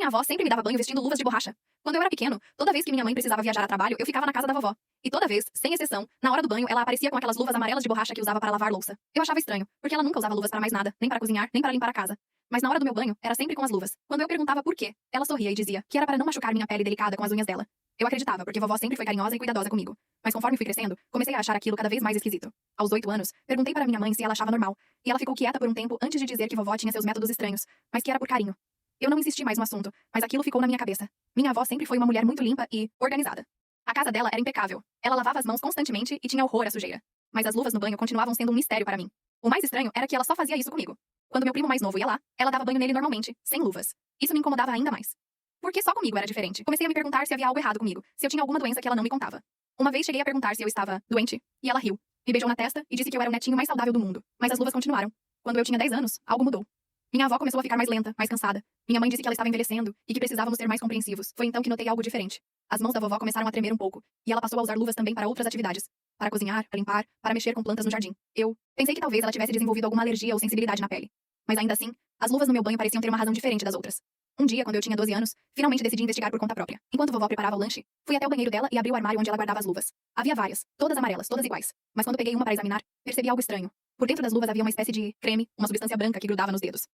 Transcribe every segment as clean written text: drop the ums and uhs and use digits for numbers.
Minha avó sempre me dava banho vestindo luvas de borracha. Quando eu era pequeno, toda vez que minha mãe precisava viajar a trabalho, eu ficava na casa da vovó. E toda vez, sem exceção, na hora do banho, ela aparecia com aquelas luvas amarelas de borracha que usava para lavar louça. Eu achava estranho, porque ela nunca usava luvas para mais nada, nem para cozinhar, nem para limpar a casa. Mas na hora do meu banho, era sempre com as luvas. Quando eu perguntava por quê, ela sorria e dizia que era para não machucar minha pele delicada com as unhas dela. Eu acreditava, porque vovó sempre foi carinhosa e cuidadosa comigo. Mas conforme fui crescendo, comecei a achar aquilo cada vez mais esquisito. Aos 8 anos, perguntei para minha mãe se ela achava normal, e ela ficou quieta por um tempo antes de dizer que vovó tinha seus métodos estranhos, mas que era por carinho. Eu não insisti mais no assunto, mas aquilo ficou na minha cabeça. Minha avó sempre foi uma mulher muito limpa e organizada. A casa dela era impecável. Ela lavava as mãos constantemente e tinha horror à sujeira. Mas as luvas no banho continuavam sendo um mistério para mim. O mais estranho era que ela só fazia isso comigo. Quando meu primo mais novo ia lá, ela dava banho nele normalmente, sem luvas. Isso me incomodava ainda mais. Porque só comigo era diferente. Comecei a me perguntar se havia algo errado comigo, se eu tinha alguma doença que ela não me contava. Uma vez cheguei a perguntar se eu estava doente, e ela riu. Me beijou na testa e disse que eu era o netinho mais saudável do mundo. Mas as luvas continuaram. Quando eu tinha 10 anos, algo mudou. Minha avó começou a ficar mais lenta, mais cansada. Minha mãe disse que ela estava envelhecendo e que precisávamos ser mais compreensivos. Foi então que notei algo diferente. As mãos da vovó começaram a tremer um pouco, e ela passou a usar luvas também para outras atividades. Para cozinhar, limpar, para mexer com plantas no jardim. Eu pensei que talvez ela tivesse desenvolvido alguma alergia ou sensibilidade na pele. Mas ainda assim, as luvas no meu banho pareciam ter uma razão diferente das outras. Um dia, quando eu tinha 12 anos, finalmente decidi investigar por conta própria. Enquanto vovó preparava o lanche, fui até o banheiro dela e abri o armário onde ela guardava as luvas. Havia várias, todas amarelas, todas iguais. Mas quando peguei uma para examinar, percebi algo estranho. Por dentro das luvas havia uma espécie de creme, uma substância branca que grudava nos dedos.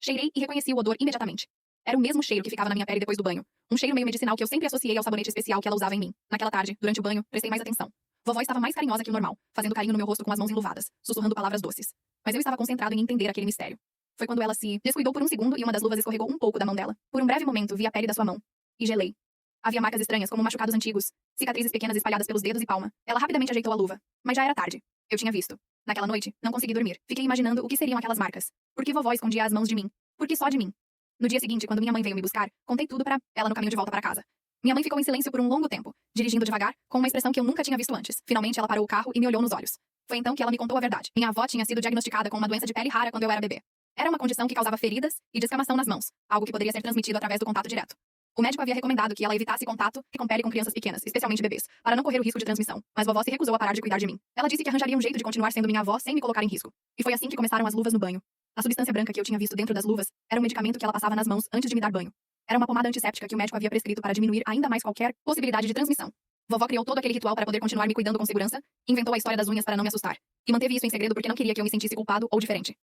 Cheirei e reconheci o odor imediatamente. Era o mesmo cheiro que ficava na minha pele depois do banho. Um cheiro meio medicinal que eu sempre associei ao sabonete especial que ela usava em mim. Naquela tarde, durante o banho, prestei mais atenção. Vovó estava mais carinhosa que o normal, fazendo carinho no meu rosto com as mãos enluvadas, sussurrando palavras doces. Mas eu estava concentrado em entender aquele mistério. Foi quando ela se descuidou por um segundo e uma das luvas escorregou um pouco da mão dela. Por um breve momento, vi a pele da sua mão. E gelei. Havia marcas estranhas, como machucados antigos, cicatrizes pequenas espalhadas pelos dedos e palma. Ela rapidamente ajeitou a luva. Mas já era tarde. Eu tinha visto. Naquela noite, não consegui dormir. Fiquei imaginando o que seriam aquelas marcas. Por que vovó escondia as mãos de mim? Por que só de mim? No dia seguinte, quando minha mãe veio me buscar, contei tudo pra ela no caminho de volta para casa. Minha mãe ficou em silêncio por um longo tempo, dirigindo devagar, com uma expressão que eu nunca tinha visto antes. Finalmente, ela parou o carro e me olhou nos olhos. Foi então que ela me contou a verdade. Minha avó tinha sido diagnosticada com uma doença de pele rara quando eu era bebê. Era uma condição que causava feridas e descamação nas mãos, algo que poderia ser transmitido através do contato direto. O médico havia recomendado que ela evitasse contato com pele com crianças pequenas, especialmente bebês, para não correr o risco de transmissão. Mas vovó se recusou a parar de cuidar de mim. Ela disse que arranjaria um jeito de continuar sendo minha avó sem me colocar em risco. E foi assim que começaram as luvas no banho. A substância branca que eu tinha visto dentro das luvas era um medicamento que ela passava nas mãos antes de me dar banho. Era uma pomada antisséptica que o médico havia prescrito para diminuir ainda mais qualquer possibilidade de transmissão. Vovó criou todo aquele ritual para poder continuar me cuidando com segurança, inventou a história das unhas para não me assustar. E manteve isso em segredo porque não queria que eu me sentisse culpado ou diferente.